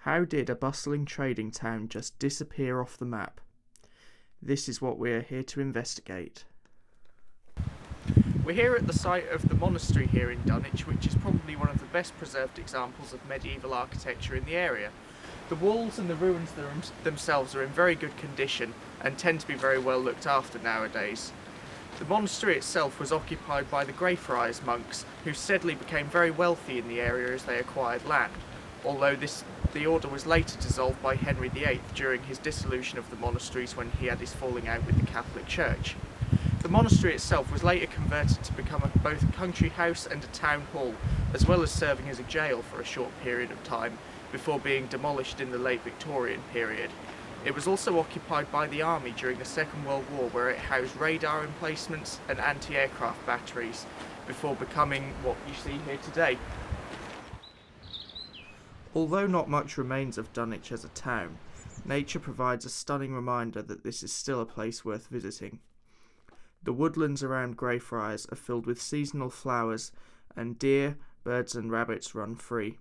How did a bustling trading town just disappear off the map? This is what we're here to investigate. We're here at the site of the monastery here in Dunwich, which is probably one of the best preserved examples of medieval architecture in the area. The walls and the ruins themselves are in very good condition and tend to be very well looked after nowadays. The monastery itself was occupied by the Greyfriars monks, who steadily became very wealthy in the area as they acquired land, although the order was later dissolved by Henry VIII during his dissolution of the monasteries when he had his falling out with the Catholic Church. The monastery itself was later converted to become both a country house and a town hall, as well as serving as a jail for a short period of time, before being demolished in the late Victorian period. It was also occupied by the army during the Second World War, where it housed radar emplacements and anti-aircraft batteries, before becoming what you see here today. Although not much remains of Dunwich as a town, nature provides a stunning reminder that this is still a place worth visiting. The woodlands around Greyfriars are filled with seasonal flowers, and deer, birds and rabbits run free.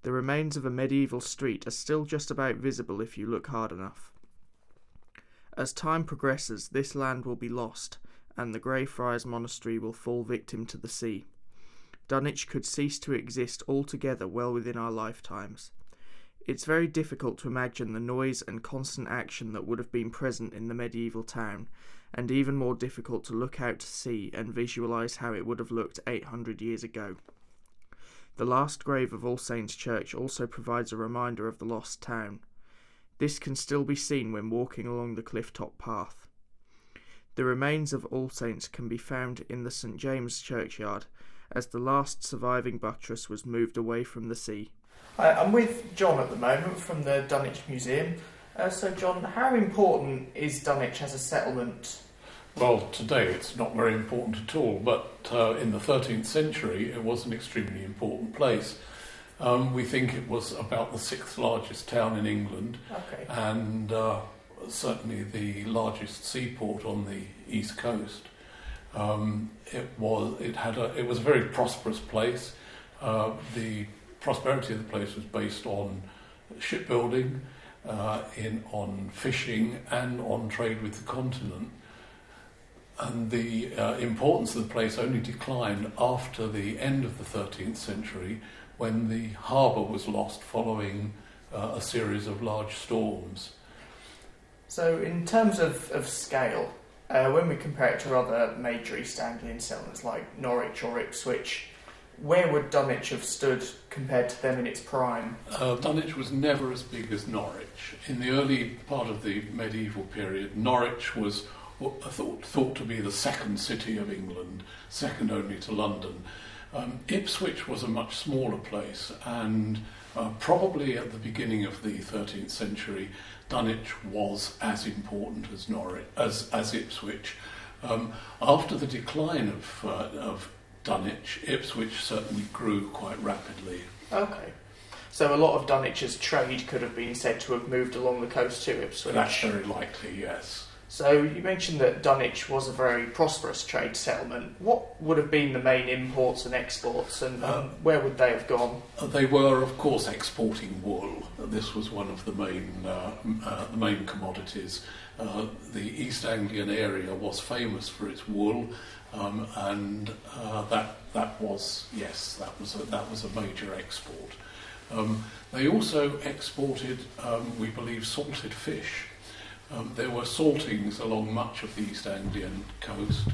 The remains of a medieval street are still just about visible if you look hard enough. As time progresses, this land will be lost, and the Greyfriars Monastery will fall victim to the sea. Dunwich could cease to exist altogether well within our lifetimes. It's very difficult to imagine the noise and constant action that would have been present in the medieval town, and even more difficult to look out to sea and visualise how it would have looked 800 years ago. The last grave of All Saints Church also provides a reminder of the lost town. This can still be seen when walking along the cliff-top path. The remains of All Saints can be found in the St James churchyard, as the last surviving buttress was moved away from the sea. I'm with John at the moment from the Dunwich Museum. So John, how important is Dunwich as a settlement? Well, today it's not very important at all, but in the 13th century it was an extremely important place. We think it was about the 6th largest town in England, Okay. and certainly the largest seaport on the east coast. It was a very prosperous place. The prosperity of the place was based on shipbuilding, on fishing, and on trade with the continent. And the importance of the place only declined after the end of the 13th century, when the harbour was lost following a series of large storms. So in terms of scale, when we compare it to other major East Anglian settlements like Norwich or Ipswich, where would Dunwich have stood compared to them in its prime? Dunwich was never as big as Norwich. In the early part of the medieval period, Norwich was thought to be the second city of England, second only to London. Ipswich was a much smaller place, and probably at the beginning of the 13th century, Dunwich was as important as Norwich, as Ipswich. After the decline of Dunwich, Ipswich certainly grew quite rapidly. Okay. So a lot of Dunwich's trade could have been said to have moved along the coast to Ipswich? That's very likely, yes. So you mentioned that Dunwich was a very prosperous trade settlement. What would have been the main imports and exports, and where would they have gone? They were, of course, exporting wool. This was one of the main commodities. The East Anglian area was famous for its wool, and that was a major export. They also exported, we believe, salted fish. There were saltings along much of the East Anglian coast.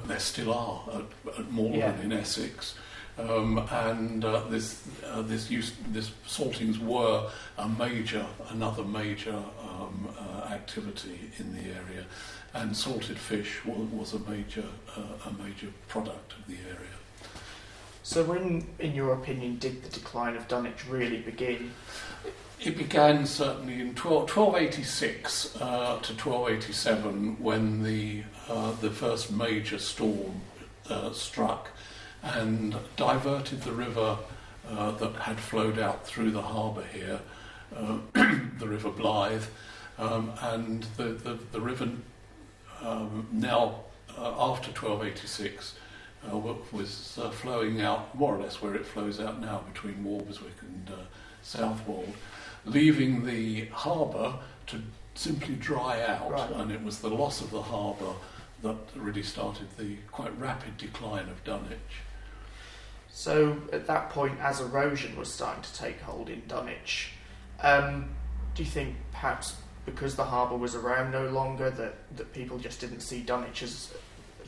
There still are at Malvern in Essex, and this saltings were another major activity in the area, and salted fish was a major product of the area. So when, in your opinion, did the decline of Dunwich really begin? It began certainly in 1286 to 1287, when the first major storm struck and diverted the river that had flowed out through the harbour here, the River Blythe, and the river now, after 1286, was flowing out more or less where it flows out now, between Walberswick and southward, leaving the harbour to simply dry out, Right. and it was the loss of the harbour that really started the quite rapid decline of Dunwich. So at that point, as erosion was starting to take hold in Dunwich, do you think perhaps because the harbour was around no longer that people just didn't see Dunwich as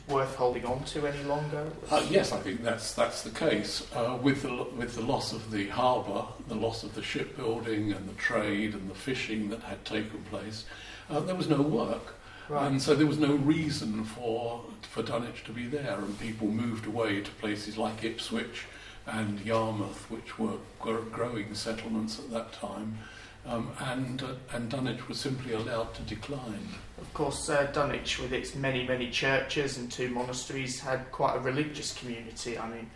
worth holding on to any longer? Yes, I think that's the case. With the loss of the harbour, the loss of the shipbuilding and the trade and the fishing that had taken place, there was no work. Right. And so there was no reason for Dunwich to be there, and people moved away to places like Ipswich and Yarmouth, which were growing settlements at that time, and Dunwich was simply allowed to decline. Of course, Dunwich, with its many, many churches and 2 monasteries, had quite a religious community. I mean,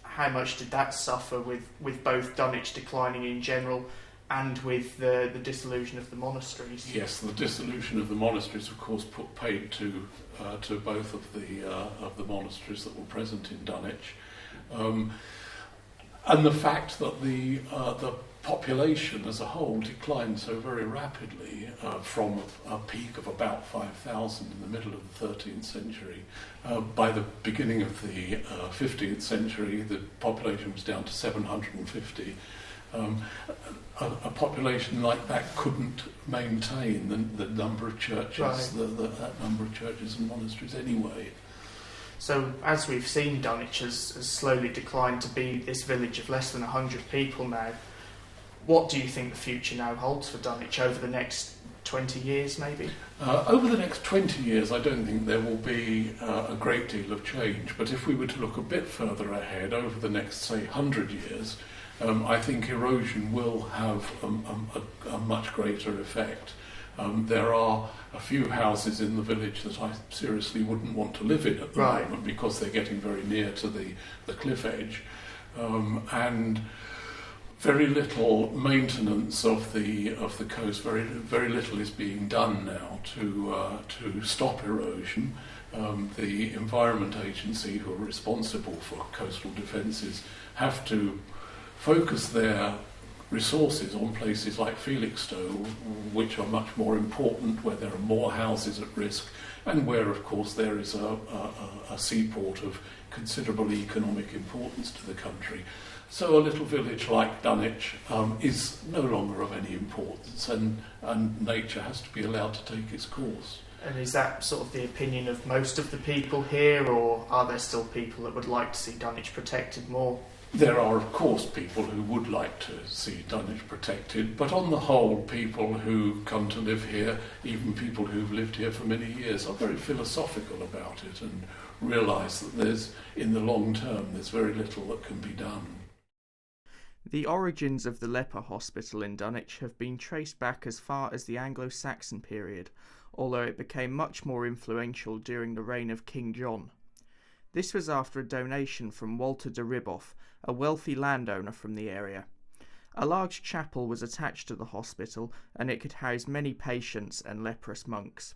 how much did that suffer with both Dunwich declining in general and with the dissolution of the monasteries? Yes, the dissolution of the monasteries, of course, put paid to both of the monasteries that were present in Dunwich, and the fact that the population as a whole declined so very rapidly from a peak of about 5,000 in the middle of the 13th century. By the beginning of the 15th century, the population was down to 750. A population like that couldn't maintain the number of churches, Right. that number of churches and monasteries anyway. So, as we've seen, Dunwich has slowly declined to be this village of less than 100 people now. What do you think the future now holds for Dunwich over the next 20 years, maybe? Over the next 20 years, I don't think there will be a great deal of change, but if we were to look a bit further ahead, over the next, say, 100 years, I think erosion will have a much greater effect. There are a few houses in the village that I seriously wouldn't want to live in at the Right. moment because they're getting very near to the cliff edge, and very little maintenance of the coast. Very little is being done now to stop erosion. The Environment Agency, who are responsible for coastal defences, have to focus their resources on places like Felixstowe, which are much more important, where there are more houses at risk, and where, of course, there is a seaport of considerable economic importance to the country. So a little village like Dunwich is no longer of any importance, and nature has to be allowed to take its course. And is that sort of the opinion of most of the people here, or are there still people that would like to see Dunwich protected more? There are, of course, people who would like to see Dunwich protected, but on the whole, people who come to live here, even people who've lived here for many years, are very philosophical about it and realise that in the long term, there's very little that can be done. The origins of the leper hospital in Dunwich have been traced back as far as the Anglo-Saxon period, although it became much more influential during the reign of King John. This was after a donation from Walter de Riboff, a wealthy landowner from the area. A large chapel was attached to the hospital, and it could house many patients and leprous monks.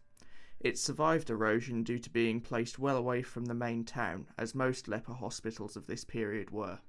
It survived erosion due to being placed well away from the main town, as most leper hospitals of this period were.